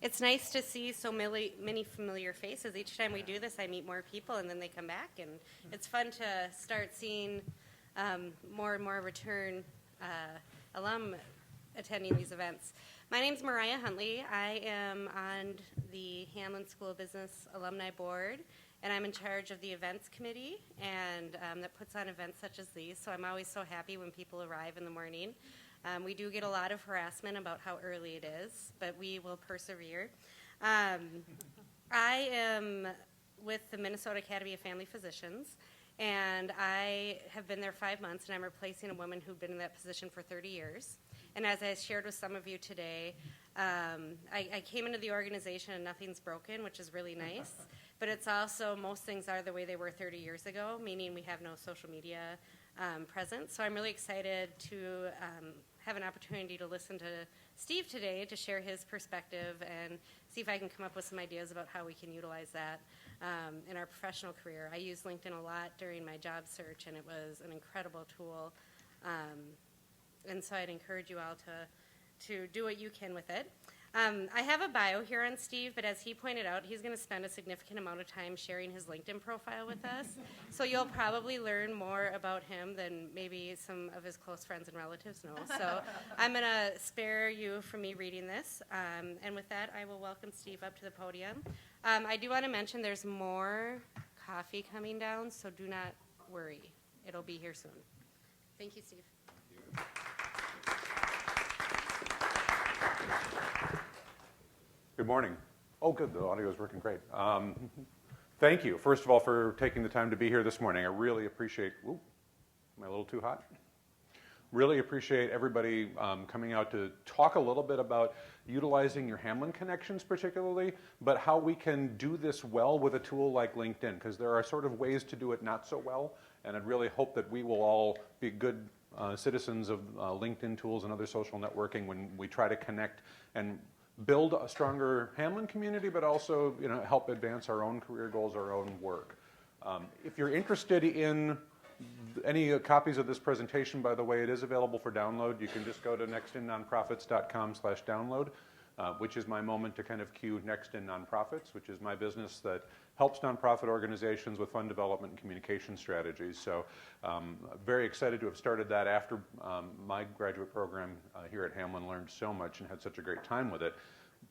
it's nice to see so many familiar faces. Each time we do this, I meet more people, and then they come back, and it's fun to start seeing more and more return alum attending these events. My name's Mariah Huntley. I am on the Hamline School of Business Alumni Board, and I'm in charge of the events committee, and that puts on events such as these, so I'm always so happy when people arrive in the morning. We do get a lot of harassment about how early it is, but we will persevere. I am with the Minnesota Academy of Family Physicians, and I have been there 5 months, and I'm replacing a woman who'd been in that position for 30 years. And as I shared with some of you today, I came into the organization and nothing's broken, which is really nice. But it's also, most things are the way they were 30 years ago, meaning we have no social media presence. So I'm really excited to have an opportunity to listen to Steve today to share his perspective and see if I can come up with some ideas about how we can utilize that in our professional career. I used LinkedIn a lot during my job search, and it was an incredible tool. And so I'd encourage you all to do what you can with it. I have a bio here on Steve, but as he pointed out, he's going to spend a significant amount of time sharing his LinkedIn profile with us. So you'll probably learn more about him than maybe some of his close friends and relatives know. So I'm going to spare you from me reading this. And with that, I will welcome Steve up to the podium. I do want to mention there's more coffee coming down, so do not worry. It'll be here soon. Thank you, Steve. Thank you. Good morning. Oh, good. The audio is working great. Thank you, first of all, for taking the time to be here this morning. I really appreciate, am I a little too hot? Really appreciate everybody coming out to talk a little bit about utilizing your Hamline connections particularly, but how we can do this well with a tool like LinkedIn, because there are sort of ways to do it not so well, and I'd really hope that we will all be good citizens of LinkedIn tools and other social networking when we try to connect and build a stronger Hamline community, but also help advance our own career goals, our own work. If you're interested in any copies of this presentation, by the way, it is available for download. You can just go to nextinnonprofits.com/download, which is my moment to kind of cue Next in Nonprofits, which is my business that helps nonprofit organizations with fund development and communication strategies. So very excited to have started that after my graduate program here at Hamline. Learned so much and had such a great time with it.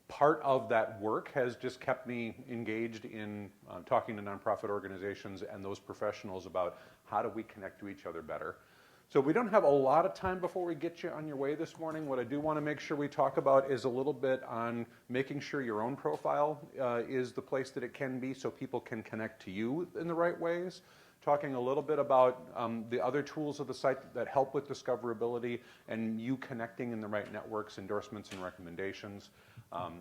Part of that work has just kept me engaged in talking to nonprofit organizations and those professionals about how do we connect to each other better. So we don't have a lot of time before we get you on your way this morning. What I do want to make sure we talk about is a little bit on making sure your own profile is the place that it can be so people can connect to you in the right ways. Talking a little bit about the other tools of the site that help with discoverability and you connecting in the right networks, endorsements, and recommendations.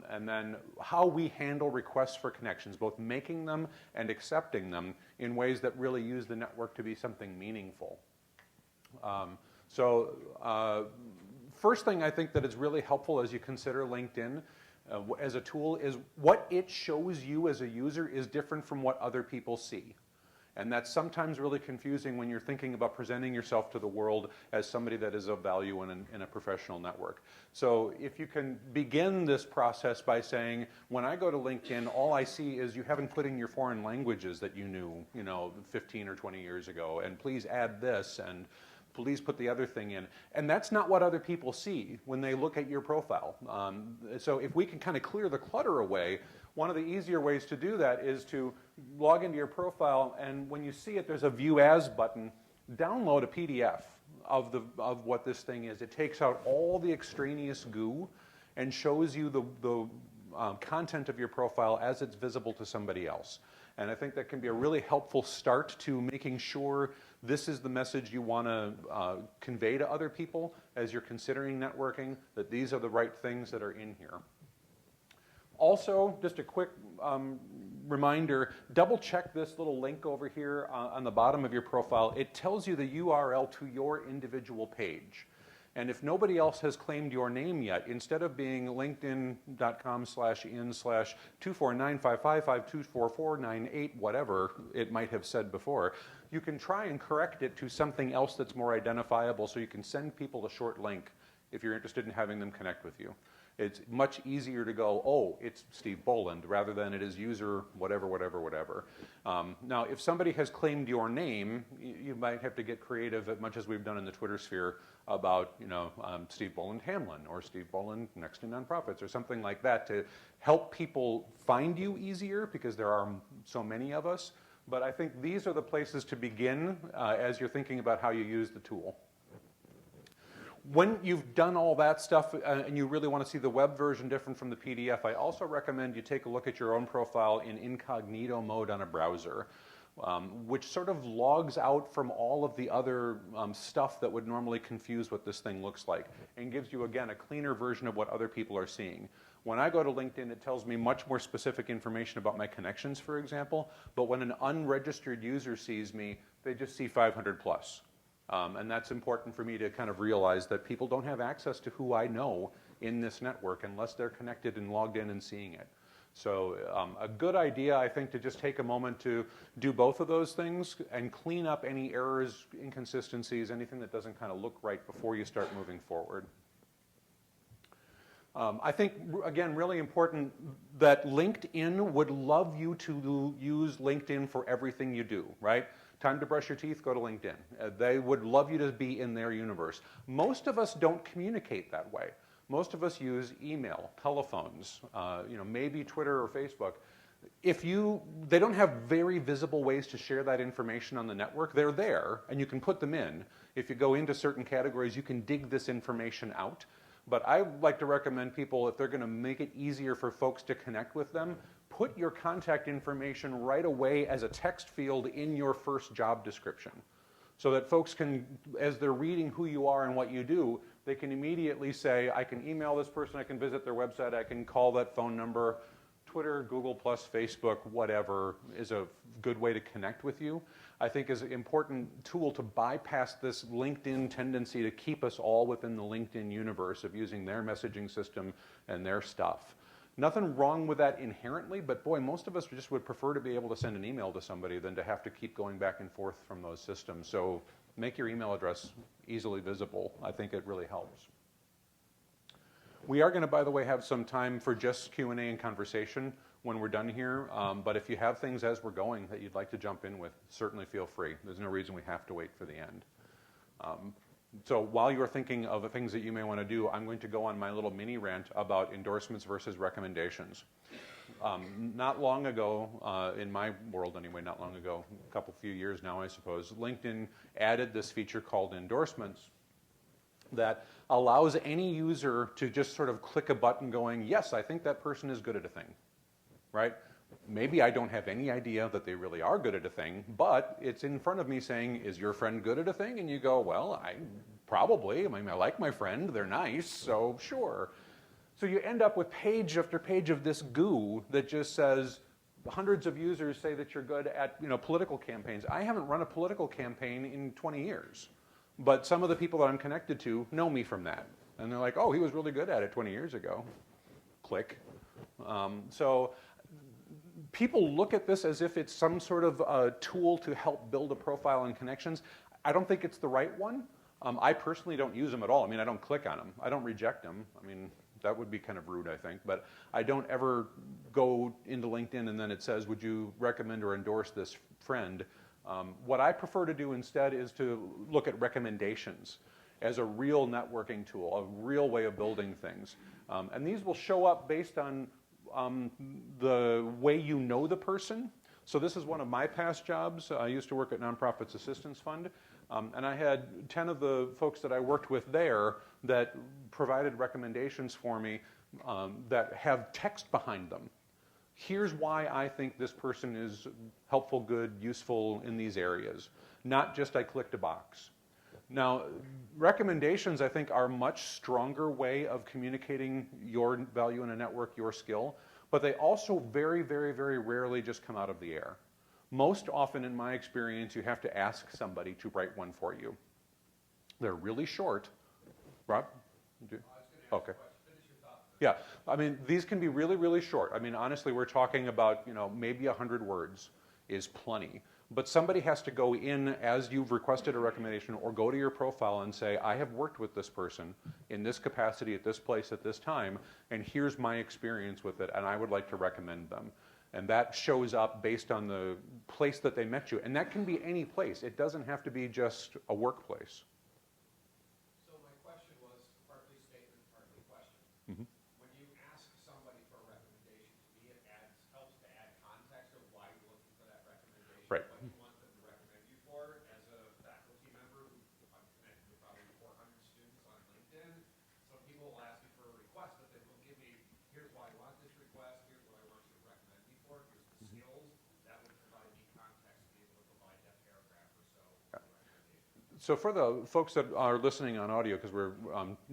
And then how we handle requests for connections, both making them and accepting them in ways that really use the network to be something meaningful. First thing I think that is really helpful as you consider LinkedIn as a tool is what it shows you as a user is different from what other people see. And that's sometimes really confusing when you're thinking about presenting yourself to the world as somebody that is of value in a professional network. So if you can begin this process by saying, when I go to LinkedIn, all I see is you haven't put in your foreign languages that you knew, 15 or 20 years ago, and please add this, and please put the other thing in. And that's not what other people see when they look at your profile. So if we can kind of clear the clutter away, one of the easier ways to do that is to log into your profile, and when you see it, there's a View As button. Download a PDF of what this thing is. It takes out all the extraneous goo and shows you the content of your profile as it's visible to somebody else. And I think that can be a really helpful start to making sure this is the message you want to convey to other people as you're considering networking, that these are the right things that are in here. Also, just a quick reminder, double check this little link over here on the bottom of your profile. It tells you the URL to your individual page. And if nobody else has claimed your name yet, instead of being linkedin.com/in/24955524498, whatever it might have said before, you can try and correct it to something else that's more identifiable so you can send people a short link if you're interested in having them connect with you. It's much easier to go, oh, it's Steve Boland, rather than it is user whatever, whatever, whatever. Now, if somebody has claimed your name, you might have to get creative, as much as we've done in the Twitter sphere, about Steve Boland Hamline or Steve Boland Next to Nonprofits or something like that to help people find you easier, because there are so many of us. But I think these are the places to begin as you're thinking about how you use the tool. When you've done all that stuff and you really want to see the web version different from the PDF, I also recommend you take a look at your own profile in incognito mode on a browser, which sort of logs out from all of the other stuff that would normally confuse what this thing looks like, and gives you, again, a cleaner version of what other people are seeing. When I go to LinkedIn, it tells me much more specific information about my connections, for example, but when an unregistered user sees me, they just see 500 plus. And that's important for me to kind of realize that people don't have access to who I know in this network unless they're connected and logged in and seeing it. So a good idea, I think, to just take a moment to do both of those things and clean up any errors, inconsistencies, anything that doesn't kind of look right before you start moving forward. I think, again, really important that LinkedIn would love you to use LinkedIn for everything you do, right? Time to brush your teeth, go to LinkedIn. They would love you to be in their universe. Most of us don't communicate that way. Most of us use email, telephones, maybe Twitter or Facebook. They don't have very visible ways to share that information on the network. They're there, and you can put them in. If you go into certain categories, you can dig this information out. But I like to recommend people, if they're going to make it easier for folks to connect with them, put your contact information right away as a text field in your first job description, so that folks can, as they're reading who you are and what you do, they can immediately say, I can email this person, I can visit their website, I can call that phone number. Twitter, Google+, Facebook, whatever, is a good way to connect with you. I think is an important tool to bypass this LinkedIn tendency to keep us all within the LinkedIn universe of using their messaging system and their stuff. Nothing wrong with that inherently, but boy, most of us just would prefer to be able to send an email to somebody than to have to keep going back and forth from those systems. So make your email address easily visible. I think it really helps. We are going to, by the way, have some time for just Q&A and conversation when we're done here. But if you have things as we're going that you'd like to jump in with, certainly feel free. There's no reason we have to wait for the end. So while you're thinking of the things that you may want to do, I'm going to go on my little mini rant about endorsements versus recommendations. Not long ago, in my world anyway, not long ago, few years now, I suppose, LinkedIn added this feature called endorsements that allows any user to just sort of click a button going, yes, I think that person is good at a thing, right? Maybe I don't have any idea that they really are good at a thing, but it's in front of me saying, is your friend good at a thing? And you go, well, probably. I mean, I like my friend. They're nice, so sure. So you end up with page after page of this goo that just says, hundreds of users say that you're good at political campaigns. I haven't run a political campaign in 20 years. But some of the people that I'm connected to know me from that. And they're like, oh, he was really good at it 20 years ago. Click. So people look at this as if it's some sort of a tool to help build a profile and connections. I don't think it's the right one. I personally don't use them at all. I mean, I don't click on them. I don't reject them. I mean, that would be kind of rude, I think. But I don't ever go into LinkedIn and then it says, would you recommend or endorse this friend? What I prefer to do instead is to look at recommendations as a real networking tool, a real way of building things. And these will show up based on the way you know the person. So this is one of my past jobs. I used to work at Nonprofits Assistance Fund. And I had 10 of the folks that I worked with there that provided recommendations for me that have text behind them. Here's why I think this person is helpful, good, useful in these areas. Not just I clicked a box. Now, recommendations, I think, are a much stronger way of communicating your value in a network, your skill, but they also very, very, very rarely just come out of the air. Most often, in my experience, you have to ask somebody to write one for you. They're really short. Rob? Okay. Yeah, I mean, these can be really, really short. I mean, honestly, we're talking about, maybe 100 words is plenty. But somebody has to go in as you've requested a recommendation or go to your profile and say, I have worked with this person in this capacity at this place at this time, and here's my experience with it, and I would like to recommend them. And that shows up based on the place that they met you. And that can be any place. It doesn't have to be just a workplace. So my question was partly statement, partly question. Mm-hmm. When you ask somebody for a recommendation, to me it helps to add context of why you're looking for that recommendation. Right. What you want them to recommend you for. As a faculty member who I'm connected with probably 400 students on LinkedIn, some people will ask you for a request, but they will give me, here's why I want this request, here's what I want you to recommend me for, here's the skills. That would provide me context to be able to provide that paragraph or so for the recommendation. So for the folks that are listening on audio, because we're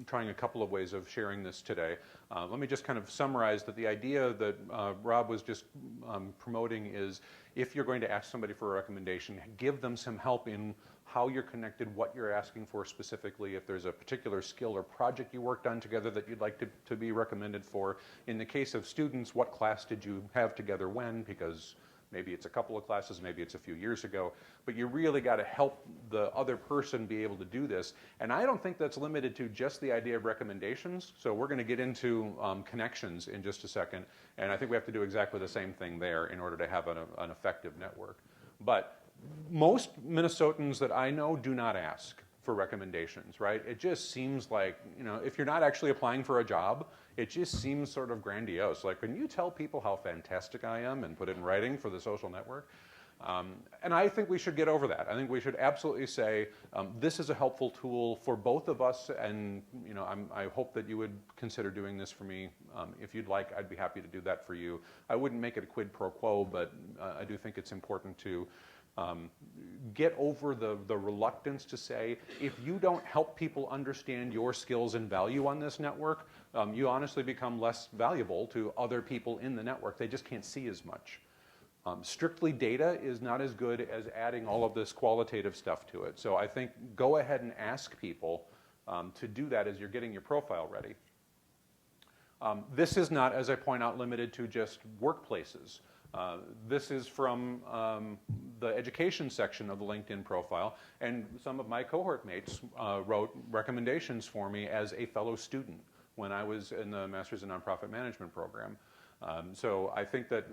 trying a couple of ways of sharing this today, let me just kind of summarize that the idea that Rob was just promoting is if you're going to ask somebody for a recommendation, give them some help in how you're connected, what you're asking for specifically, if there's a particular skill or project you worked on together that you'd like to be recommended for. In the case of students, what class did you have together when, because maybe it's a couple of classes, maybe it's a few years ago, but you really got to help the other person be able to do this. And I don't think that's limited to just the idea of recommendations. So we're going to get into connections in just a second, and I think we have to do exactly the same thing there in order to have an effective network. But most Minnesotans that I know do not ask for recommendations, right? It just seems like, if you're not actually applying for a job, it just seems sort of grandiose. Like, can you tell people how fantastic I am and put it in writing for the social network? And I think we should get over that. I think we should absolutely say, this is a helpful tool for both of us, and I hope that you would consider doing this for me. If you'd like, I'd be happy to do that for you. I wouldn't make it a quid pro quo, but I do think it's important to get over the reluctance to say, if you don't help people understand your skills and value on this network, you honestly become less valuable to other people in the network. They just can't see as much. Strictly data is not as good as adding all of this qualitative stuff to it. So I think go ahead and ask people to do that as you're getting your profile ready. This is not, as I point out, limited to just workplaces. This is from the education section of the LinkedIn profile, and some of my cohort mates wrote recommendations for me as a fellow student when I was in the Master's in Nonprofit Management program. So I think that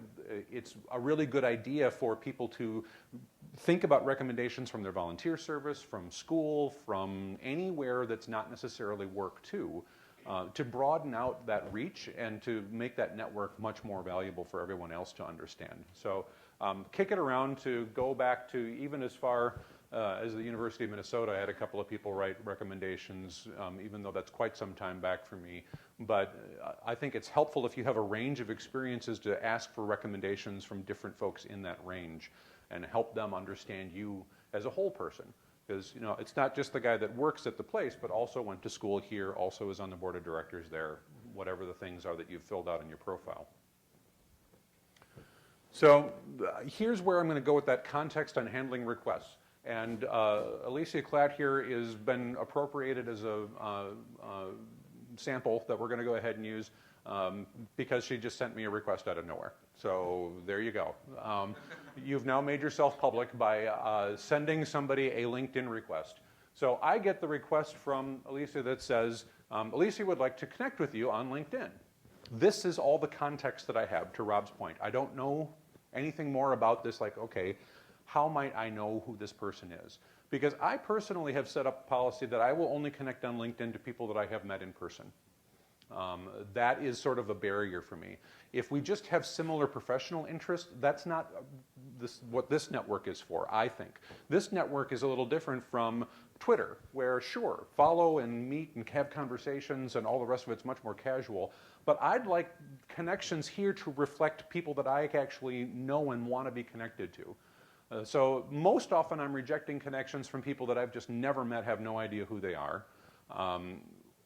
it's a really good idea for people to think about recommendations from their volunteer service, from school, from anywhere that's not necessarily work too, to broaden out that reach and to make that network much more valuable for everyone else to understand. So kick it around to go back to even as far as the University of Minnesota. I had a couple of people write recommendations, even though that's quite some time back for me. But I think it's helpful if you have a range of experiences to ask for recommendations from different folks in that range and help them understand you as a whole person. Because it's not just the guy that works at the place, but also went to school here, also is on the board of directors there, whatever the things are that you've filled out in your profile. So here's where I'm going to go with that context on handling requests. And Alicia Klatt here has been appropriated as a sample that we're going to go ahead and use because she just sent me a request out of nowhere. So there you go. You've now made yourself public by sending somebody a LinkedIn request. So I get the request from Alicia that says, Alicia would like to connect with you on LinkedIn. This is all the context that I have, to Rob's point. I don't know anything more about this, like, okay, how might I know who this person is? Because I personally have set up a policy that I will only connect on LinkedIn to people that I have met in person. That is sort of a barrier for me. If we just have similar professional interests, that's not what this network is for, I think. This network is a little different from Twitter, where sure, follow and meet and have conversations and all the rest of it's much more casual. But I'd like connections here to reflect people that I actually know and want to be connected to. So most often I'm rejecting connections from people that I've just never met, have no idea who they are.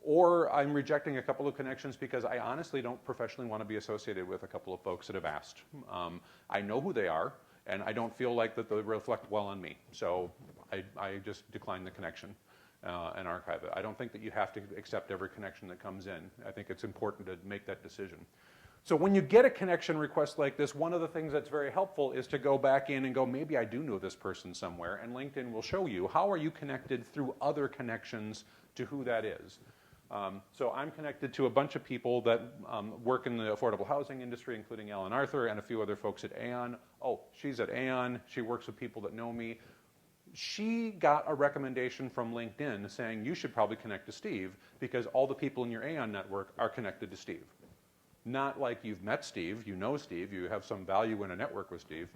Or I'm rejecting a couple of connections because I honestly don't professionally want to be associated with a couple of folks that have asked. I know who they are, and I don't feel like that they reflect well on me. So I just decline the connection and archive it. I don't think that you have to accept every connection that comes in. I think it's important to make that decision. So when you get a connection request like this, one of the things that's very helpful is to go back in and go, maybe I do know this person somewhere, and LinkedIn will show you how are you connected through other connections to who that is. So I'm connected to a bunch of people that work in the affordable housing industry, including Alan Arthur and a few other folks at Aon. Oh, she's at Aon. She works with people that know me. She got a recommendation from LinkedIn saying you should probably connect to Steve because all the people in your Aon network are connected to Steve. Not like you've met Steve, you know Steve, you have some value in a network with Steve.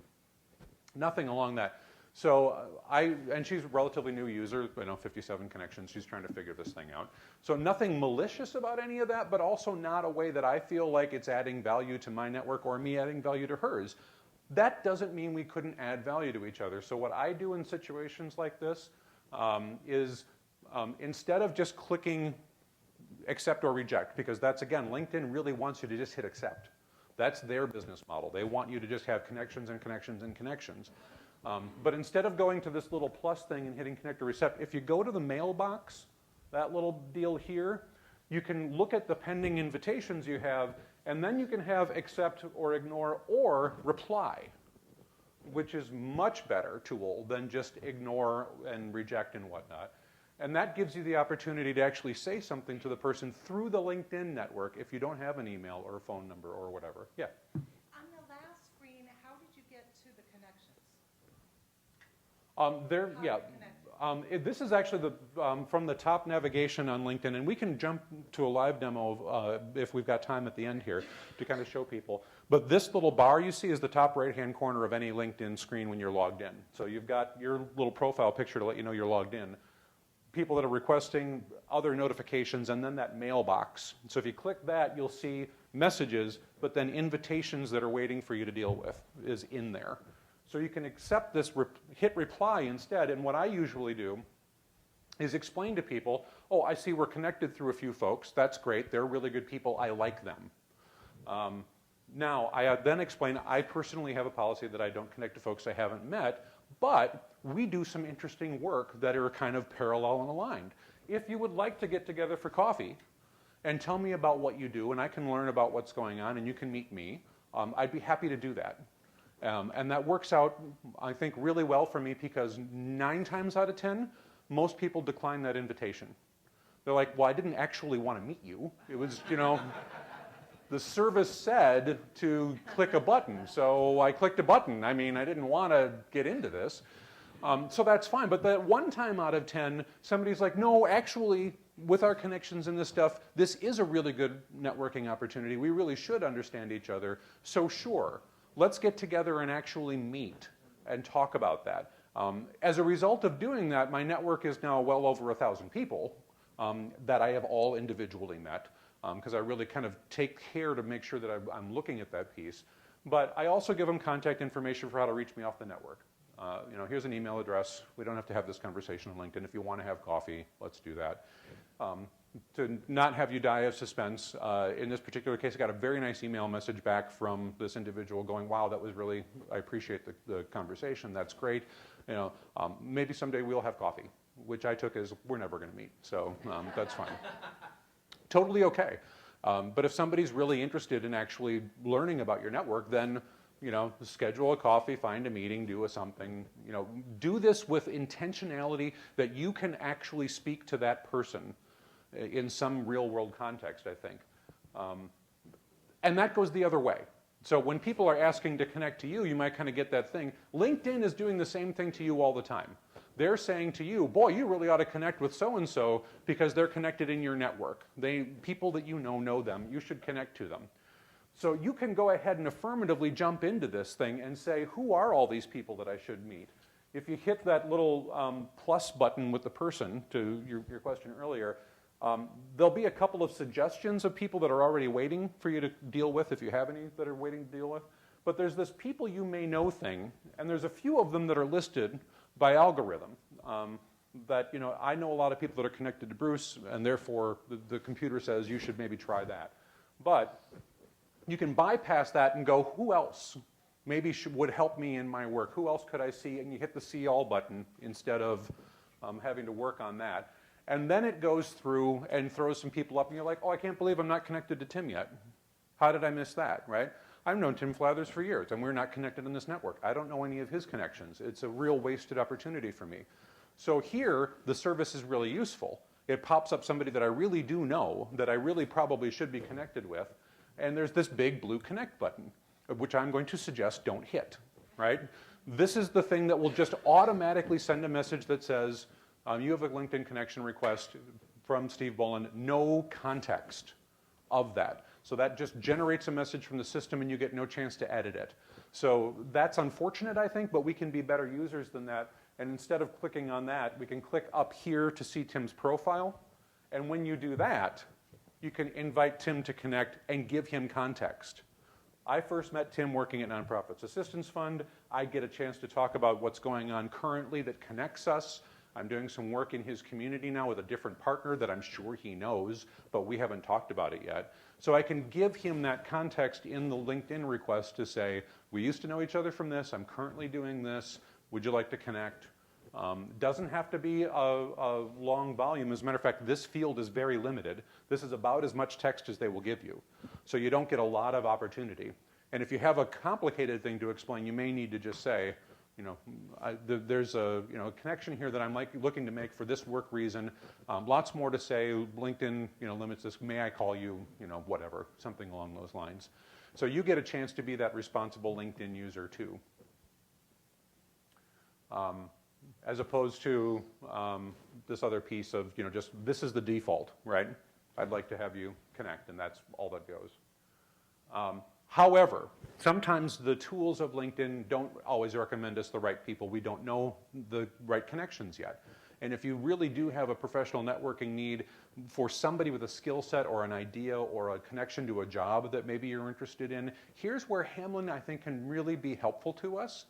Nothing along that. So and she's a relatively new user, 57 connections, she's trying to figure this thing out. So nothing malicious about any of that, but also not a way that I feel like it's adding value to my network or me adding value to hers. That doesn't mean we couldn't add value to each other. So what I do in situations like this is instead of just clicking accept or reject, because that's, again, LinkedIn really wants you to just hit accept. That's their business model. They want you to just have connections and connections and connections. But instead of going to this little plus thing and hitting connect or accept, if you go to the mailbox, that little deal here, you can look at the pending invitations you have, and then you can have accept or ignore or reply, which is much better tool than just ignore and reject and whatnot. And that gives you the opportunity to actually say something to the person through the LinkedIn network if you don't have an email or a phone number or whatever. Yeah? On the last screen, how did you get to the connections? This is actually from the top navigation on LinkedIn, and we can jump to a live demo if we've got time at the end here to kind of show people. But this little bar you see is the top right-hand corner of any LinkedIn screen when you're logged in. So you've got your little profile picture to let you know you're logged in. People that are requesting other notifications, and then that mailbox. So if you click that, you'll see messages, but then invitations that are waiting for you to deal with is in there. So you can accept this, hit reply instead, and what I usually do is explain to people, oh, I see we're connected through a few folks. That's great. They're really good people. I like them. Now, I then explain, I personally have a policy that I don't connect to folks I haven't met, but we do some interesting work that are kind of parallel and aligned. If you would like to get together for coffee and tell me about what you do, and I can learn about what's going on, and you can meet me, I'd be happy to do that. And that works out, I think, really well for me because 9 times out of 10, most people decline that invitation. They're like, well, I didn't actually want to meet you. It was, the service said to click a button, so I clicked a button. I mean, I didn't want to get into this. So that's fine. But that 1 time out of 10, somebody's like, no, actually, with our connections and this stuff, this is a really good networking opportunity. We really should understand each other. So sure, let's get together and actually meet and talk about that. As a result of doing that, my network is now well over 1,000 people that I have all individually met. Because I really kind of take care to make sure that I'm looking at that piece. But I also give them contact information for how to reach me off the network. Here's an email address. We don't have to have this conversation on LinkedIn. If you want to have coffee, let's do that. To not have you die of suspense, in this particular case, I got a very nice email message back from this individual going, wow, that was really, I appreciate the conversation. That's great. Maybe someday we'll have coffee, which I took as we're never going to meet. So that's fine. Totally okay. But if somebody's really interested in actually learning about your network, then schedule a coffee, find a meeting, do something. Do this with intentionality that you can actually speak to that person in some real-world context, I think. And that goes the other way. So when people are asking to connect to you, you might kind of get that thing. LinkedIn is doing the same thing to you all the time. They're saying to you, boy, you really ought to connect with so-and-so because they're connected in your network. People that you know them. You should connect to them. So you can go ahead and affirmatively jump into this thing and say, who are all these people that I should meet? If you hit that little plus button with the person, to your question earlier, there'll be a couple of suggestions of people that are already waiting for you to deal with, if you have any that are waiting to deal with. But there's this people you may know thing, and there's a few of them that are listed by algorithm. That I know a lot of people that are connected to Bruce, and therefore the computer says you should maybe try that. But you can bypass that and go, who else maybe would help me in my work? Who else could I see? And you hit the see all button instead of having to work on that. And then it goes through and throws some people up, and you're like, oh, I can't believe I'm not connected to Tim yet. How did I miss that, right? I've known Tim Flathers for years, and we're not connected in this network. I don't know any of his connections. It's a real wasted opportunity for me. So here, the service is really useful. It pops up somebody that I really do know, that I really probably should be connected with, and there's this big blue connect button, which I'm going to suggest don't hit, right? This is the thing that will just automatically send a message that says, you have a LinkedIn connection request from Steve Bolin, no context of that. So that just generates a message from the system and you get no chance to edit it. So that's unfortunate, I think, but we can be better users than that. And instead of clicking on that, we can click up here to see Tim's profile. And when you do that, you can invite Tim to connect and give him context. I first met Tim working at Nonprofits Assistance Fund. I get a chance to talk about what's going on currently that connects us. I'm doing some work in his community now with a different partner that I'm sure he knows, but we haven't talked about it yet. So I can give him that context in the LinkedIn request to say, we used to know each other from this, I'm currently doing this, would you like to connect? Doesn't have to be a long volume. As a matter of fact, this field is very limited. This is about as much text as they will give you. So you don't get a lot of opportunity. And if you have a complicated thing to explain, you may need to just say, you know, there's a connection here that I'm looking to make for this work reason. Lots more to say. LinkedIn limits this. May I call you, whatever, something along those lines. So you get a chance to be that responsible LinkedIn user too. As opposed to this other piece of, just this is the default, right? I'd like to have you connect, and that's all that goes. However, sometimes the tools of LinkedIn don't always recommend us the right people. We don't know the right connections yet. And if you really do have a professional networking need for somebody with a skill set or an idea or a connection to a job that maybe you're interested in, here's where Hamline, I think, can really be helpful to us.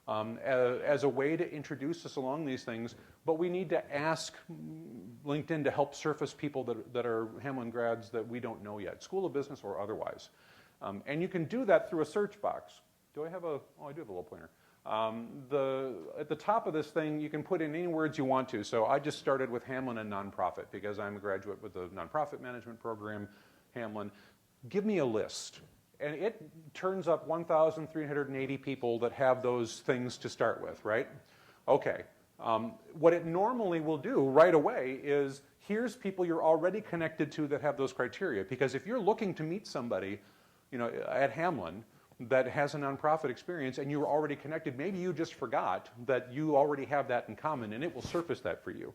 As a way to introduce us along these things, but we need to ask LinkedIn to help surface people that are Hamline grads that we don't know yet, School of Business or otherwise. And you can do that through a search box. Do I have a, oh, I do have a little pointer. At the top of this thing, you can put in any words you want to. So I just started with Hamline and nonprofit because I'm a graduate with the nonprofit management program, Hamline. Give me a list. And it turns up 1,380 people that have those things to start with, right? Okay. What it normally will do right away is, here's people you're already connected to that have those criteria. Because if you're looking to meet somebody, at Hamline that has a nonprofit experience and you're already connected, maybe you just forgot that you already have that in common, and it will surface that for you.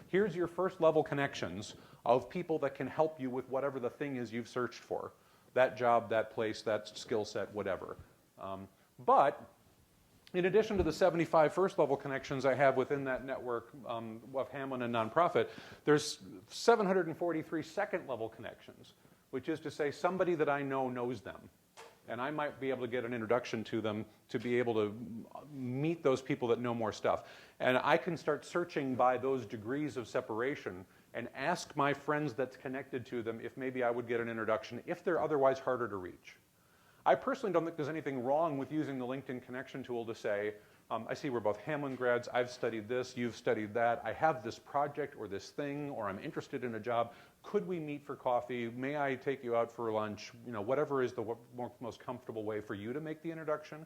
Here's your first level connections of people that can help you with whatever the thing is you've searched for. That job, that place, that skill set, whatever. But in addition to the 75 first level connections I have within that network of Hamline and nonprofit, there's 743 second level connections, which is to say somebody that I know knows them. And I might be able to get an introduction to them to be able to meet those people that know more stuff. And I can start searching by those degrees of separation and ask my friends that's connected to them if maybe I would get an introduction if they're otherwise harder to reach. I personally don't think there's anything wrong with using the LinkedIn connection tool to say, I see we're both Hamline grads, I've studied this, you've studied that, I have this project or this thing, or I'm interested in a job. Could we meet for coffee? May I take you out for lunch? Whatever is the most comfortable way for you to make the introduction.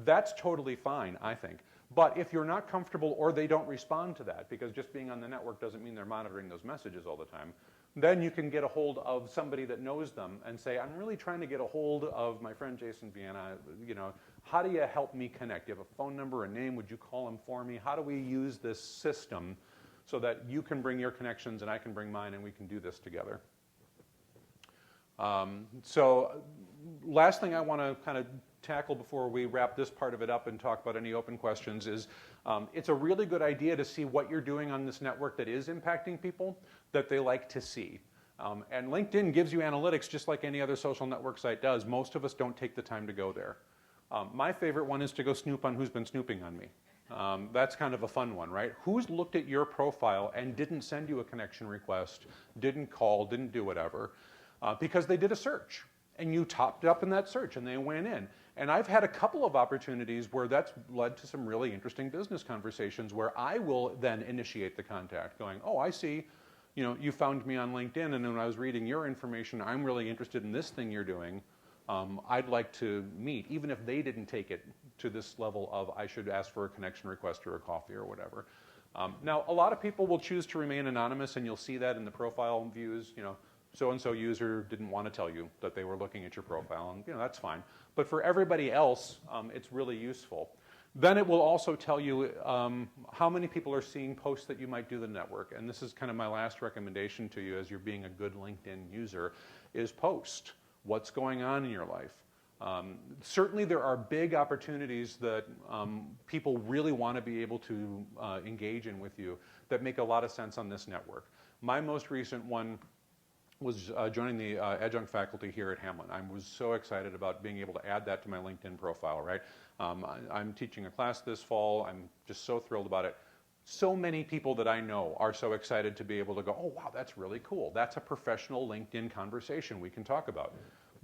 That's totally fine, I think. But if you're not comfortable or they don't respond to that, because just being on the network doesn't mean they're monitoring those messages all the time, then you can get a hold of somebody that knows them and say, I'm really trying to get a hold of my friend Jason Vienna. How do you help me connect? Do you have a phone number, a name? Would you call him for me? How do we use this system so that you can bring your connections and I can bring mine and we can do this together? So last thing I want to kind of tackle before we wrap this part of it up and talk about any open questions is it's a really good idea to see what you're doing on this network that is impacting people that they like to see. And LinkedIn gives you analytics just like any other social network site does. Most of us don't take the time to go there. My favorite one is to go snoop on who's been snooping on me. That's kind of a fun one, right? Who's looked at your profile and didn't send you a connection request, didn't call, didn't do whatever, because they did a search. And you topped up in that search and they went in. And I've had a couple of opportunities where that's led to some really interesting business conversations where I will then initiate the contact going, oh, I see, you found me on LinkedIn and when I was reading your information, I'm really interested in this thing you're doing. I'd like to meet, even if they didn't take it to this level of I should ask for a connection request or a coffee or whatever. Now, a lot of people will choose to remain anonymous, and you'll see that in the profile views. You know, so-and-so user didn't want to tell you that they were looking at your profile, and you know, that's fine. But for everybody else, it's really useful. Then it will also tell you how many people are seeing posts that you might do the network. And this is kind of my last recommendation to you as you're being a good LinkedIn user, is post. What's going on in your life? Certainly there are big opportunities that people really want to be able to engage in with you that make a lot of sense on this network. My most recent one was joining the adjunct faculty here at Hamline. I was so excited about being able to add that to my LinkedIn profile, right? I'm teaching a class this fall. I'm just so thrilled about it. So many people that I know are so excited to be able to go, oh, wow, that's really cool. That's a professional LinkedIn conversation we can talk about.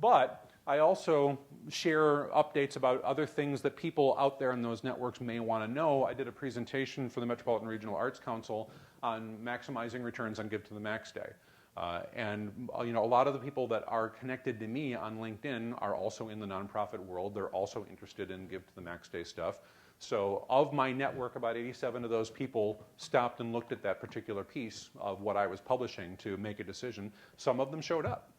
But I also share updates about other things that people out there in those networks may want to know. I did a presentation for the Metropolitan Regional Arts Council on maximizing returns on Give to the Max Day. And you know, a lot of the people that are connected to me on LinkedIn are also in the nonprofit world. They're also interested in Give to the Max Day stuff. So of my network, about 87 of those people stopped and looked at that particular piece of what I was publishing to make a decision. Some of them showed up.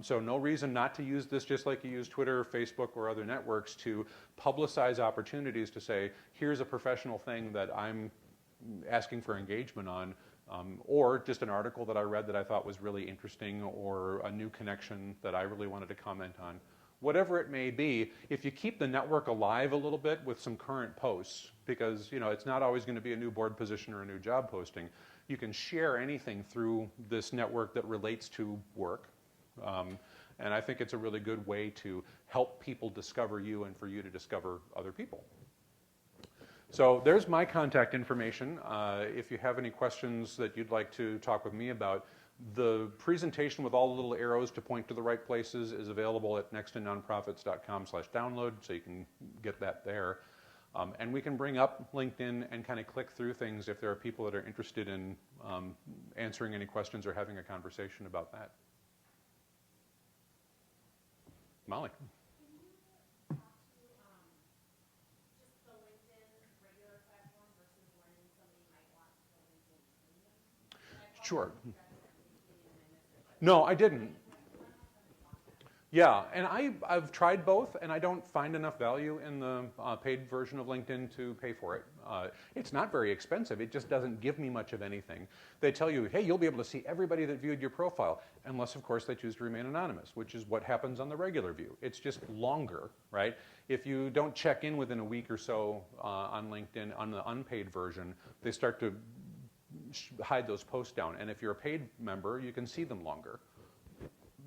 So no reason not to use this, just like you use Twitter, Facebook, or other networks, to publicize opportunities to say, here's a professional thing that I'm asking for engagement on, or just an article that I read that I thought was really interesting, or a new connection that I really wanted to comment on. Whatever it may be, if you keep the network alive a little bit with some current posts, because you know it's not always going to be a new board position or a new job posting, you can share anything through this network that relates to work. And I think it's a really good way to help people discover you and for you to discover other people. So there's my contact information. If you have any questions that you'd like to talk with me about, the presentation with all the little arrows to point to the right places is available at nextonnonprofits.com/download, so you can get that there. And we can bring up LinkedIn and kind of click through things if there are people that are interested in answering any questions or having a conversation about that. Molly. Can you talk to just the LinkedIn regular platform versus when somebody might want the LinkedIn premium? Sure. I missed it, but No, I didn't. when somebody wants that. Yeah, and I've tried both, and I don't find enough value in the paid version of LinkedIn to pay for it. It's not very expensive. It just doesn't give me much of anything. They tell you, hey, you'll be able to see everybody that viewed your profile, unless, of course, they choose to remain anonymous, which is what happens on the regular view. It's just longer, right? If you don't check in within a week or so on LinkedIn, on the unpaid version, they start to hide those posts down. And if you're a paid member, you can see them longer.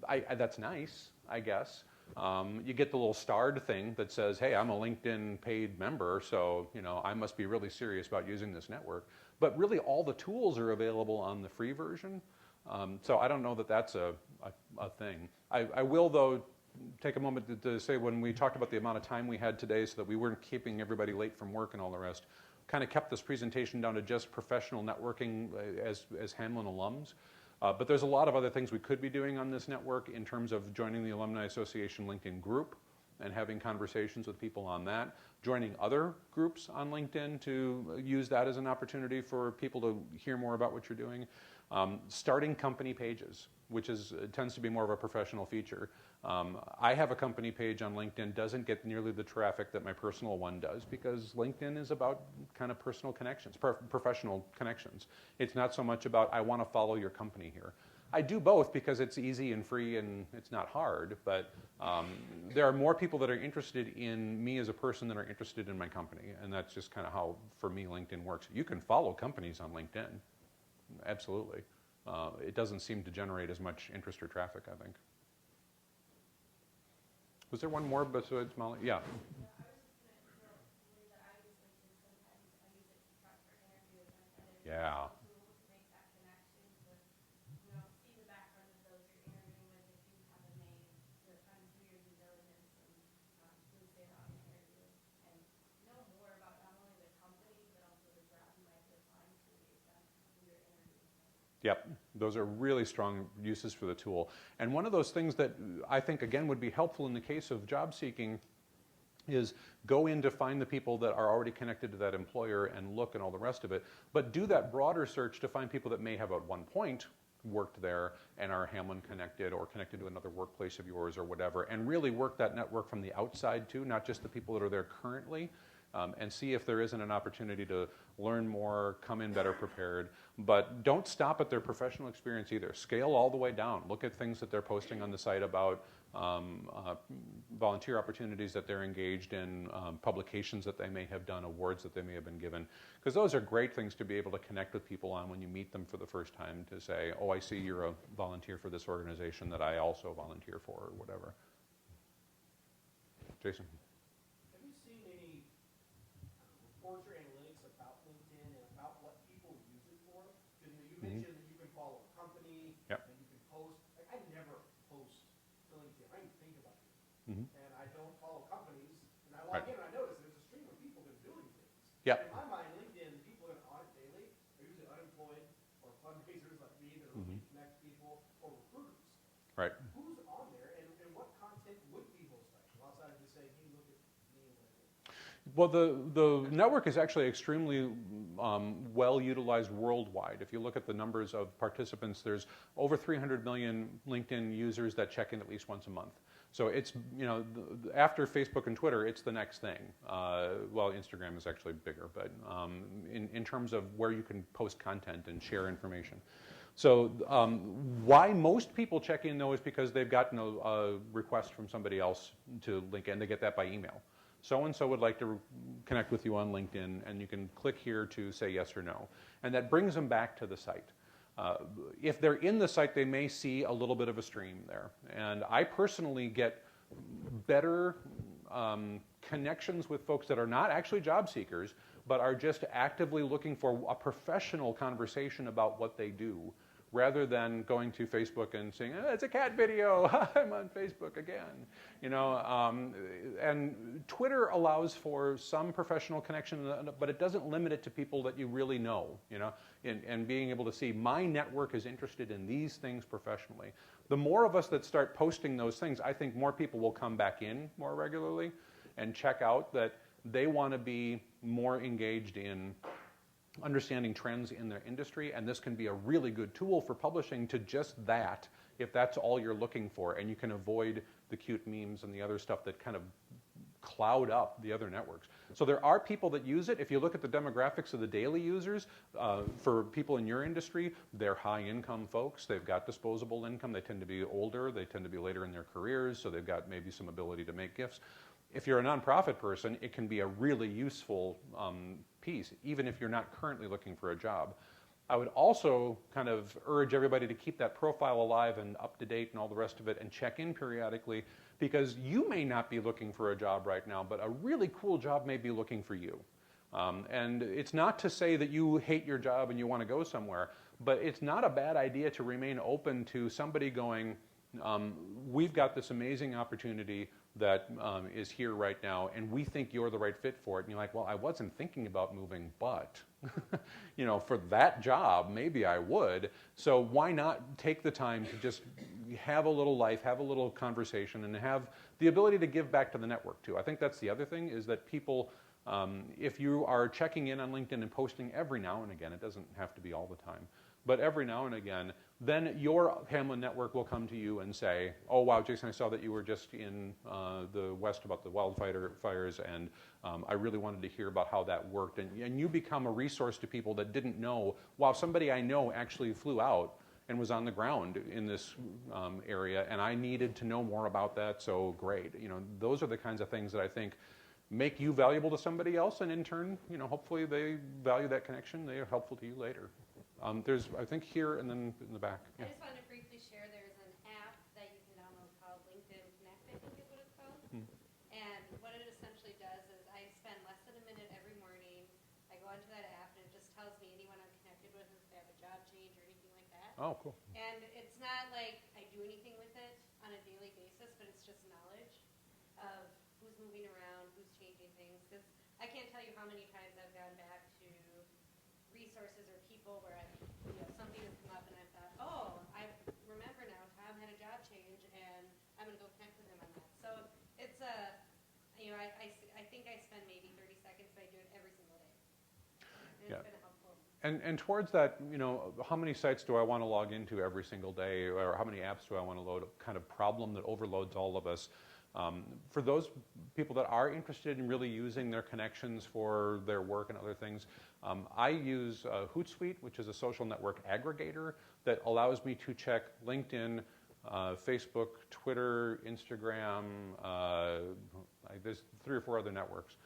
That's nice, I guess. You get the little starred thing that says, hey, I'm a LinkedIn paid member, so you know I must be really serious about using this network. But really, all the tools are available on the free version. So I don't know that that's a thing. I will, though, take a moment to say when we talked about the amount of time we had today so that we weren't keeping everybody late from work and all the rest, kind of kept this presentation down to just professional networking as Hamline alums. But there's a lot of other things we could be doing on this network in terms of joining the Alumni Association LinkedIn group and having conversations with people on that, joining other groups on LinkedIn to use that as an opportunity for people to hear more about what you're doing, starting company pages, which tends to be more of a professional feature. I have a company page on LinkedIn, doesn't get nearly the traffic that my personal one does because LinkedIn is about kind of personal connections, professional connections. It's not so much about I want to follow your company here. I do both because it's easy and free and it's not hard, but there are more people that are interested in me as a person than are interested in my company, and that's just kind of how, for me, LinkedIn works. You can follow companies on LinkedIn, absolutely. It doesn't seem to generate as much interest or traffic, I think. Was there one more besides Molly? Yeah. I was just going to interrupt the way that I use LinkedIn sometimes. I use it to prep for interviews and Yeah. it's a tool to make that connection to, see the background of those you're interviewing with if you haven't made, to kind of do your due diligence and who's there on the interview and know more about not only the company but also the job you might be applying to based on who you're interviewing with. Yep, those are really strong uses for the tool. And one of those things that I think, again, would be helpful in the case of job seeking is go in to find the people that are already connected to that employer and look and all the rest of it, but do that broader search to find people that may have at one point worked there and are Hamline connected or connected to another workplace of yours or whatever, and really work that network from the outside too, not just the people that are there currently, and see if there isn't an opportunity to learn more, come in better prepared. But don't stop at their professional experience either. Scale all the way down. Look at things that they're posting on the site about volunteer opportunities that they're engaged in, publications that they may have done, awards that they may have been given. Because those are great things to be able to connect with people on when you meet them for the first time, to say, oh, I see you're a volunteer for this organization that I also volunteer for, or whatever. Jason? Have you seen any reports or analytics about LinkedIn and about what people use it for? Because you mentioned that you can follow a company Yep. and you can post. Like, I never post to LinkedIn. I don't even think about it. And I don't follow companies. And I log in and I notice there's a stream of people that are doing things. Yep. In my mind, LinkedIn, people that are on it daily are usually unemployed or fundraisers like me that are looking to connect people, or recruiters. Right. Who's on there, and what content would be most valuable outside of just saying, hey, look at me and what I do? Well, the network is actually extremely well utilized worldwide. If you look at the numbers of participants, there's over 300 million LinkedIn users that check in at least once a month. So it's, you know, after Facebook and Twitter, it's the next thing. Well, Instagram is actually bigger, but in terms of where you can post content and share information. So why most people check in, though, is because they've gotten a request from somebody else to link in. They get that by email. So-and-so would like to connect with you on LinkedIn, and you can click here to say yes or no. And that brings them back to the site. If they're in the site, they may see a little bit of a stream there. And I personally get better connections with folks that are not actually job seekers, but are just actively looking for a professional conversation about what they do, rather than going to Facebook and saying, oh, it's a cat video, I'm on Facebook again. You know, and Twitter allows for some professional connection, but it doesn't limit it to people that you really know, you know, and being able to see my network is interested in these things professionally. The more of us that start posting those things, I think more people will come back in more regularly and check out that they want to be more engaged in understanding trends in their industry, and this can be a really good tool for publishing to just that, if that's all you're looking for, and you can avoid the cute memes and the other stuff that kind of cloud up the other networks. So there are people that use it. If you look at the demographics of the daily users, for people in your industry, they're high-income folks. They've got disposable income. They tend to be older. They tend to be later in their careers, so they've got maybe some ability to make gifts. If you're a nonprofit person, it can be a really useful piece, even if you're not currently looking for a job. I would also kind of urge everybody to keep that profile alive and up to date and all the rest of it, and check in periodically, because you may not be looking for a job right now, but a really cool job may be looking for you. And it's not to say that you hate your job and you want to go somewhere, but it's not a bad idea to remain open to somebody going, we've got this amazing opportunity that is here right now, and we think you're the right fit for it. And you're like, well, I wasn't thinking about moving, but you know, for that job, maybe I would. So why not take the time to just have a little life, have a little conversation, and have the ability to give back to the network too. I think that's the other thing, is that people, if you are checking in on LinkedIn and posting every now and again, it doesn't have to be all the time, but every now and again, then your Hamline network will come to you and say, oh, wow, Jason, I saw that you were just in the West about the wildfires, and I really wanted to hear about how that worked. And you become a resource to people that didn't know, wow, somebody I know actually flew out and was on the ground in this area, and I needed to know more about that, so great. You know, those are the kinds of things that I think make you valuable to somebody else, and in turn, you know, hopefully they value that connection. They are helpful to you later. There's, I think, here and then in the back. Yeah. I just wanted to briefly share there's an app that you can download called LinkedIn Connect, I think is what it's called. And what it essentially does is I spend less than a minute every morning. I go onto that app and it just tells me anyone I'm connected with, if they have a job change or anything like that. Oh, cool. And it's not like I do anything with it on a daily basis, but it's just knowledge of who's moving around, who's changing things. Because I can't tell you how many times I've gone back to resources or people where I, you know, something has come up and think I spend maybe 30 seconds, but I do it every single day. And Yeah. it's been helpful. And towards that, how many sites do I want to log into every single day, or how many apps do I want to load? Kind of problem that overloads all of us. For those people that are interested in really using their connections for their work and other things, I use Hootsuite, which is a social network aggregator that allows me to check LinkedIn, Facebook, Twitter, Instagram, there's 3 or 4 other networks,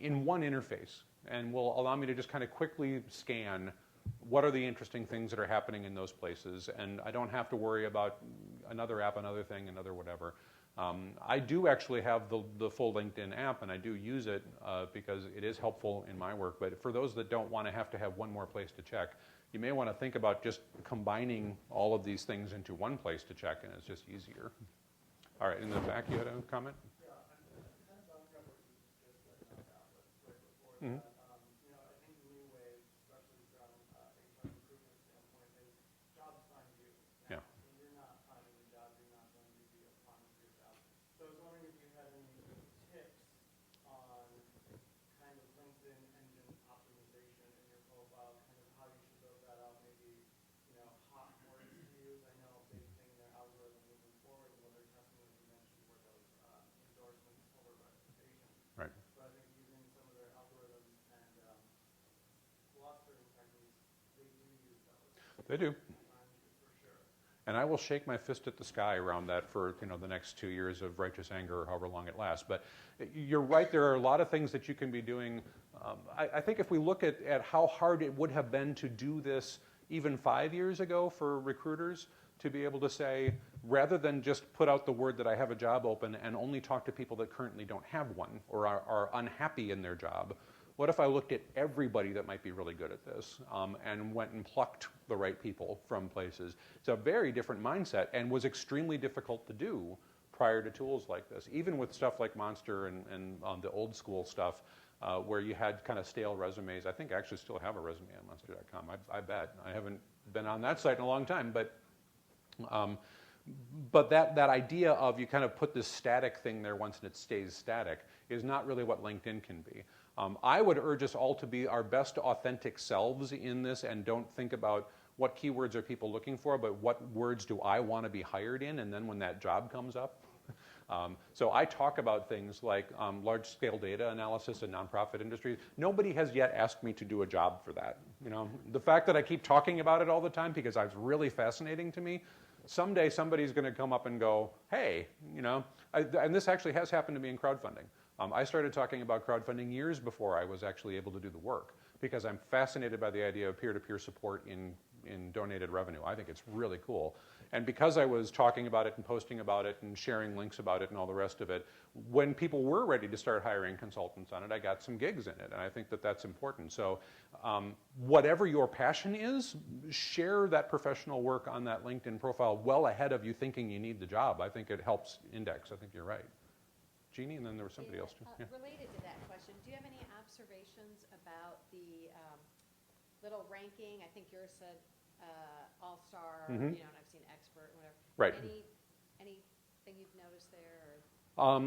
in one interface, and will allow me to just kind of quickly scan what are the interesting things that are happening in those places, and I don't have to worry about another app, another thing, another whatever. I do actually have the full LinkedIn app, and I do use it because it is helpful in my work, but for those that don't want to have one more place to check, you may want to think about just combining all of these things into one place to check, and it's just easier. All right, in the back, you had a comment? Yeah, I'm kind of on track with what you just said about that, but right before Mhm. that, I think the new wave, especially from HR recruitment standpoint, is jobs find you. Yeah. Now, when you're not finding a job, you're not going to be applying for your job. So I was wondering if you had any tips on kind of LinkedIn engine optimization in your profile, kind of how you should build that out, maybe, hot words to use. I know a big thing in their algorithm moving forward, and what they're testing, as you mentioned, were those endorsements over reputation. Right. So I think using some of their algorithms and clustering techniques, they do use those. They do. Find you for sure. And I will shake my fist at the sky around that for the next 2 years of righteous anger, or however long it lasts. But you're right, there are a lot of things that you can be doing. I think if we look at how hard it would have been to do this even 5 years ago for recruiters, to be able to say, rather than just put out the word that I have a job open and only talk to people that currently don't have one or are unhappy in their job, what if I looked at everybody that might be really good at this and went and plucked the right people from places? It's a very different mindset and was extremely difficult to do prior to tools like this, even with stuff like Monster and the old school stuff where you had kind of stale resumes. I think I actually still have a resume on Monster.com. I bet. I haven't been on that site in a long time, but that idea of you kind of put this static thing there once and it stays static is not really what LinkedIn can be. I would urge us all to be our best authentic selves in this and don't think about what keywords are people looking for, but what words do I want to be hired in, and then when that job comes up. So I talk about things like large-scale data analysis in nonprofit industries. Nobody has yet asked me to do a job for that. The fact that I keep talking about it all the time because it's really fascinating to me, someday somebody's going to come up and go, hey, and this actually has happened to me in crowdfunding. I started talking about crowdfunding years before I was actually able to do the work because I'm fascinated by the idea of peer-to-peer support in donated revenue. I think it's really cool. And because I was talking about it and posting about it and sharing links about it and all the rest of it, when people were ready to start hiring consultants on it, I got some gigs in it. And I think that that's important. So whatever your passion is, share that professional work on that LinkedIn profile well ahead of you thinking you need the job. I think it helps index. I think you're right. Jeannie, and then there was somebody else too. Yeah. Related to that question, do you have any observations about the little ranking? I think yours said all-star, Mhm. and I've seen expert, whatever. Right. Anything you've noticed there? Or?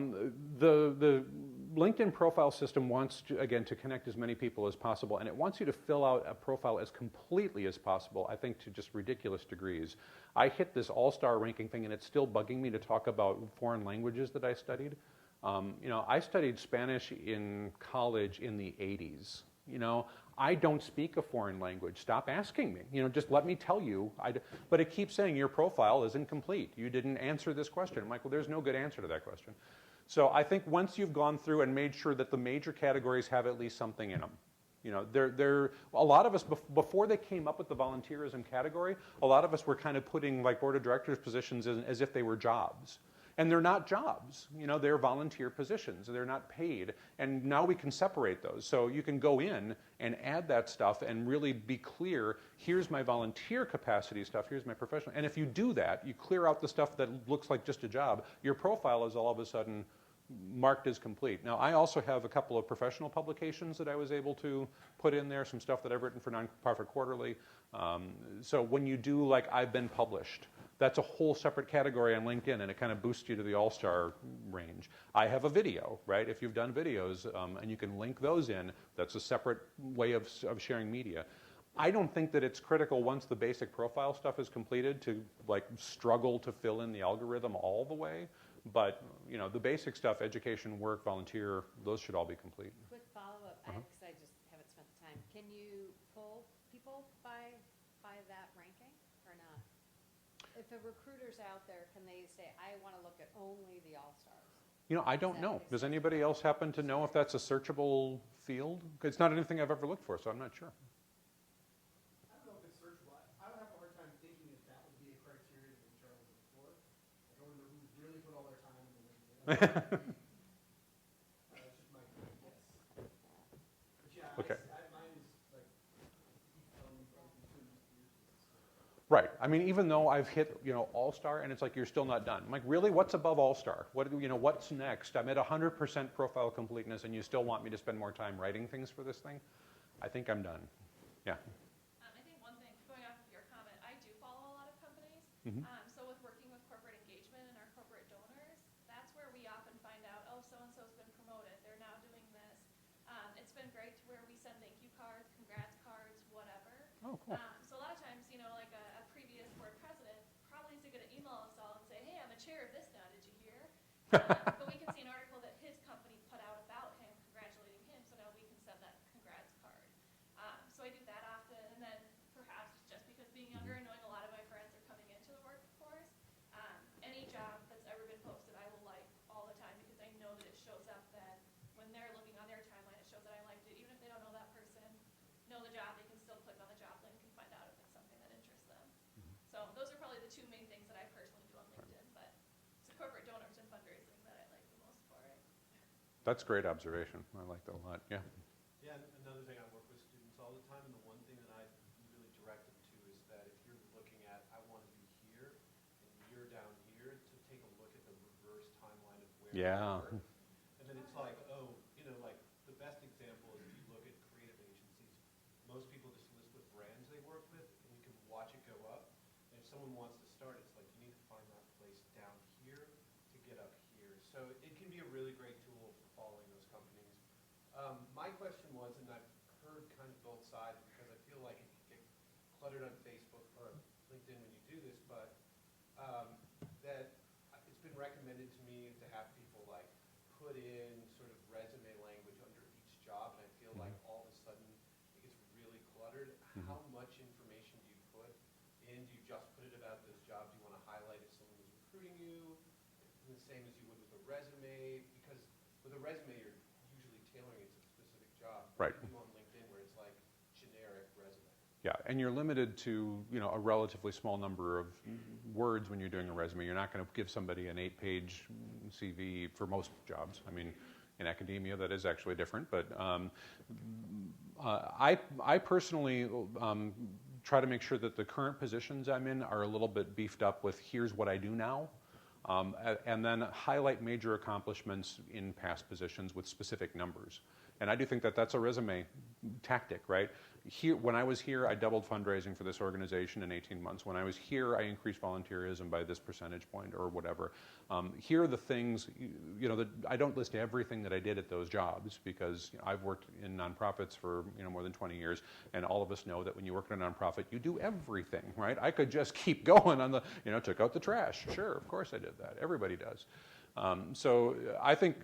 The LinkedIn profile system wants to, again, to connect as many people as possible, and it wants you to fill out a profile as completely as possible, I think to just ridiculous degrees. I hit this all-star ranking thing, and it's still bugging me to talk about foreign languages that I studied. I studied Spanish in college in the 80s. I don't speak a foreign language. Stop asking me. Just let me tell you. But it keeps saying your profile is incomplete. You didn't answer this question. I'm like, well, there's no good answer to that question. So I think once you've gone through and made sure that the major categories have at least something in them. A lot of us, before they came up with the volunteerism category, a lot of us were kind of putting like board of directors positions as if they were jobs. And they're not jobs, they're volunteer positions, they're not paid. And now we can separate those. So you can go in and add that stuff and really be clear, here's my volunteer capacity stuff, here's my professional. And if you do that, you clear out the stuff that looks like just a job, your profile is all of a sudden marked as complete. Now, I also have a couple of professional publications that I was able to put in there, some stuff that I've written for Nonprofit Quarterly. So when you do like I've been published, That's a whole separate category on LinkedIn, and it kind of boosts you to the all-star range. I have a video, right? If you've done videos, and you can link those in, that's a separate way of sharing media. I don't think that it's critical once the basic profile stuff is completed to like struggle to fill in the algorithm all the way. But you know, the basic stuff, education, work, volunteer, those should all be complete. Quick follow-up, because I just haven't spent the time. Can you pull people by that ranking or not? If a recruiter's out there, can they say, I want to look at only the all-stars? You know, I don't know. Does anybody else happen to know if that's a searchable field? It's not anything I've ever looked for, so I'm not sure. I don't know if it's searchable. I would have a hard time thinking that that would be a criteria that HR would look for. Like, I wonder who's really put all their time into LinkedIn. That's just my guess. But yeah, Okay. mine is like, keep telling me about the two years. Right. I mean, even though I've hit, you know, all-star, and it's like, you're still not done. I'm like, really? What's above all-star? What, you know, what's next? I'm at 100% profile completeness, and you still want me to spend more time writing things for this thing? I think I'm done. Yeah. I think one thing, going off of your comment, I do follow a lot of companies. Mhm. So with working with corporate engagement and our corporate donors, that's where we often find out, oh, so-and-so's been promoted, they're now doing this. It's been great to where we send thank you cards, congrats cards, whatever. Oh, cool. So a lot of times, you know, like a previous board president probably isn't going to email us all and say, hey, I'm the chair of this now, did you hear? But we can see an article that his company put out about him, congratulating him, so now we can send that congrats card. So I do that often, and then perhaps just because being younger and knowing a lot of my friends are coming into the workforce, any job that's ever been posted I will like all the time because I know that it shows up that when they're looking on their timeline, it shows that I liked it. Even if they don't know that person, know the job, they can still click on the job link and find out if it's something that interests them. So those are probably the two main things that I personally do on LinkedIn, but it's the corporate donors and fundraising that I like the most for it. That's a great observation. I like that a lot. Yeah. Yeah, and another thing, I work with students all the time, and the one thing that I really direct them to is that if you're looking at, I want to be here, and you're down here, to take a look at the reverse timeline of where you Yeah. were. And then it's like, oh, you know, like, the best example is if you look at creative agencies, most people just list what brands they work with, and you can watch it go up. And if someone wants to start, it's like, you need to find that place down here to get up here. So it can be a really great tool for following those companies. My question was, and I've heard kind of both sides because I feel like it can get cluttered on Facebook or LinkedIn when you do this, but that it's been recommended to me to have people like put in sort of resume language under each job, and I feel like all of a sudden it gets really cluttered. How much information do you put in? Do you just put it about this job? Do you want to highlight if someone is recruiting you? The same as you would with a resume, because with a resume you're usually tailoring it to a specific job. Right. You do on LinkedIn where it's like generic resume. Yeah, and you're limited to, you know, a relatively small number of words when you're doing a resume. You're not going to give somebody an 8-page CV for most jobs. I mean, in academia that is actually different, but I personally try to make sure that the current positions I'm in are a little bit beefed up with here's what I do now. And then highlight major accomplishments in past positions with specific numbers. And I do think that that's a resume tactic, right? Here, when I was here, I doubled fundraising for this organization in 18 months. When I was here, I increased volunteerism by this percentage point or whatever. Here are the things, you know, that I don't list everything that I did at those jobs because you know, I've worked in nonprofits for, you know, more than 20 years, and all of us know that when you work in a nonprofit, you do everything, right? I could just keep going on the, you know, took out the trash. Sure, of course I did that. Everybody does. So I think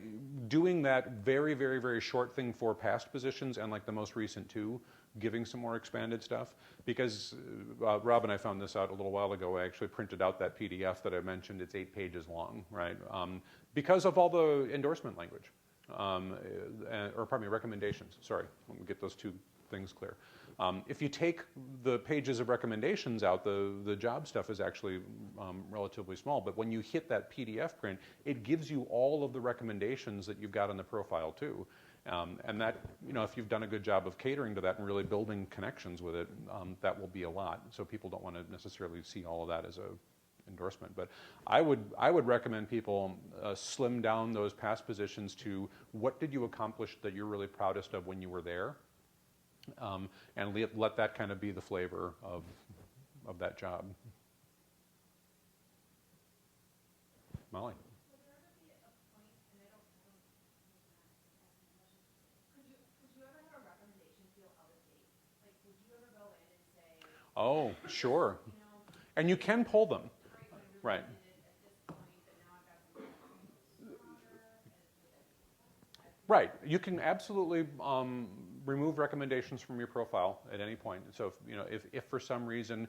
doing that very, very, very short thing for past positions and like the most recent two, giving some more expanded stuff, because Rob and I found this out a little while ago. I actually printed out that PDF that I mentioned. It's 8 pages long, right? Because of all the endorsement language, or pardon me, recommendations. Sorry, let me get those two things clear. If you take the pages of recommendations out, the job stuff is actually relatively small. But when you hit that PDF print, it gives you all of the recommendations that you've got on the profile too. And that, you know, if you've done a good job of catering to that and really building connections with it, that will be a lot. So people don't want to necessarily see all of that as a endorsement. But I would recommend people slim down those past positions to what did you accomplish that you're really proudest of when you were there. And let that kind of be the flavor of that job. Molly? Would there ever be a point, and I don't could you ever have a recommendation feel out of date? Like, would you ever go in and say, Oh, sure. you know, And you can pull them. right, but I really Right. did it at this point, but now I've got something stronger, and Right. You can absolutely remove recommendations from your profile at any point. So, if for some reason,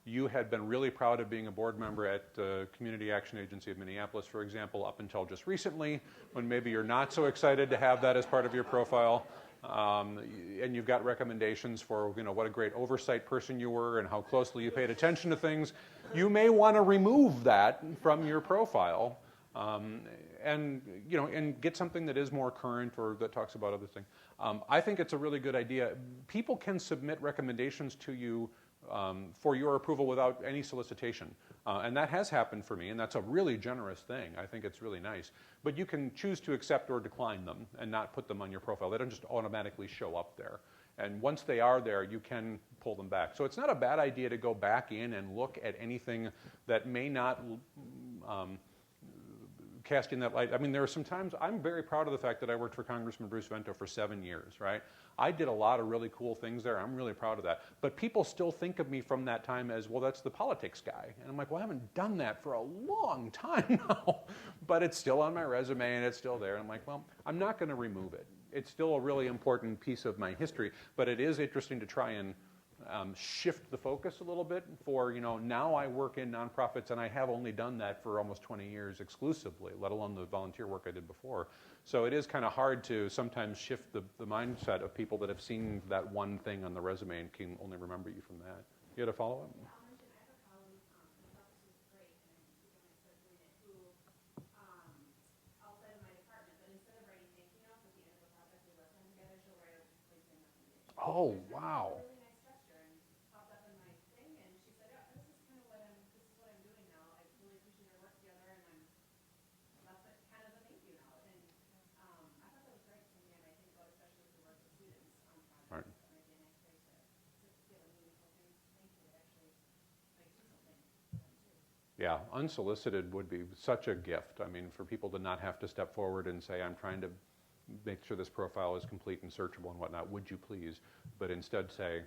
you had been really proud of being a board member at Community Action Agency of Minneapolis, for example, up until just recently, when maybe you're not so excited to have that as part of your profile, and you've got recommendations for, what a great oversight person you were and how closely you paid attention to things, you may want to remove that from your profile. And get something that is more current or that talks about other things. I think it's a really good idea. People can submit recommendations to you for your approval without any solicitation. And that has happened for me, and that's a really generous thing. I think it's really nice. But you can choose to accept or decline them and not put them on your profile. They don't just automatically show up there. And once they are there, you can pull them back. So it's not a bad idea to go back in and look at anything that may not casting that light. I mean, there are some times, I'm very proud of the fact that I worked for Congressman Bruce Vento for 7 years, right? I did a lot of really cool things there. I'm really proud of that. But people still think of me from that time as, well, that's the politics guy. And I'm like, well, I haven't done that for a long time now. But it's still on my resume and it's still there. And I'm like, well, I'm not going to remove it. It's still a really important piece of my history. But it is interesting to try and shift the focus a little bit for, now I work in nonprofits and I have only done that for almost 20 years exclusively, let alone the volunteer work I did before. So it is kind of hard to sometimes shift the mindset of people that have seen that one thing on the resume and can only remember you from that. You had a follow-up? yeah, I'll mention, I have a colleague, I thought this was great, and when I started doing it, who, outside of my department, but instead of writing thank you notes at the end of a project we worked on together, she'll write a LinkedIn recommendation. Oh, It's wow. a really nice gesture, and popped up in my thing, and she said, yeah, this is kind of what I'm doing now. I really appreciate our work together, and that's kind of a thank you note. And, I thought that was great, and I think about, especially if we work with students on Right. projects, that might be a nice way to give a meaningful thank you that actually might do something for them too. Yeah, unsolicited would be such a gift. I mean, for people to not have to step forward and say, I'm trying to make sure this profile is complete and searchable and whatnot, would you please? But instead say,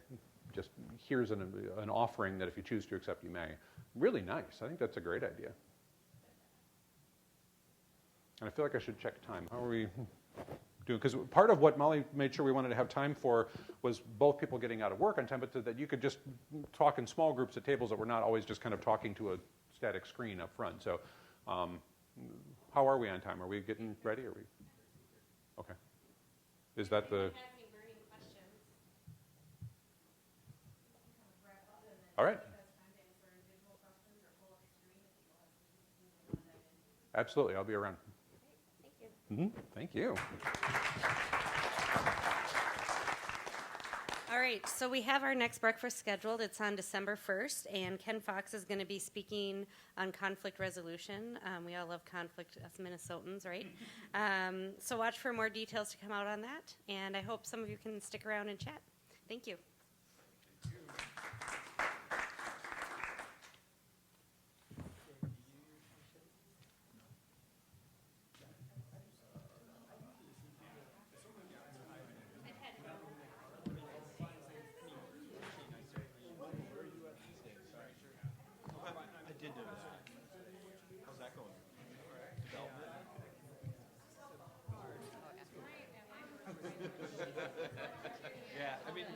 just here's an offering that if you choose to accept, you may. Really nice. I think that's a great idea. And I feel like I should check time. How are we doing? Because part of what Molly made sure we wanted to have time for was both people getting out of work on time, but that you could just talk in small groups at tables that we're not always just kind of talking to a static screen up front. So how are we on time? Are we getting ready? Are we? Okay. Is that the? Has any burning questions? All right. Absolutely. I'll be around. Thank you. Thank you. All right, so we have our next breakfast scheduled. It's on December 1st, and Ken Fox is going to be speaking on conflict resolution. We all love conflict as Minnesotans, right? So watch for more details to come out on that, and I hope some of you can stick around and chat. Thank you. I did notice that. How's that going? Development? Yeah, I mean, the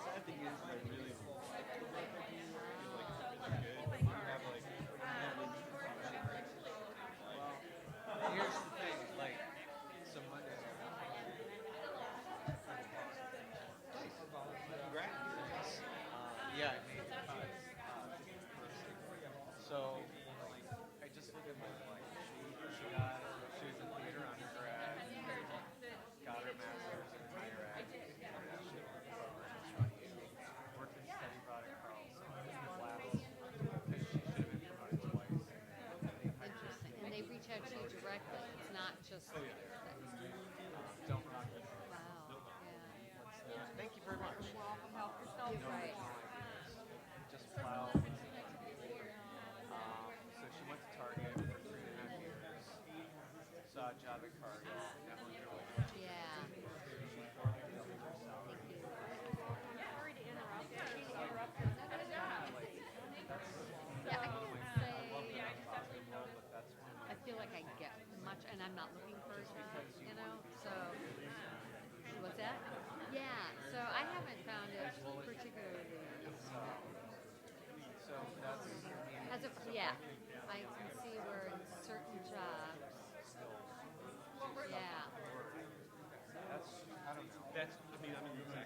sad thing is, I really feel like it's really good. You have like, well, here's the thing, like, so Monday. Congrats. Yeah, I made so, like, I just look at my life. She was a theater undergrad, got her master's in higher ed, worked in study abroad at Carlson, wow, because she should have been promoted twice. Interesting. And they reach out to you directly. It's not just. Oh, yeah. Don't rock it. Wow. Yeah. Thank you very much. You're right. Just plow. So she went to Target for 3 debit card is definitely really Yeah. Thank you. Sorry to interrupt. Yeah, I can't say. I feel like I get much, and I'm not looking for a job, you know. So, what's that? Yeah. So I haven't found it particularly. so that's As of yeah, I can see where in certain jobs. Yeah. that's I don't know. That's, I mean, I'm in the exact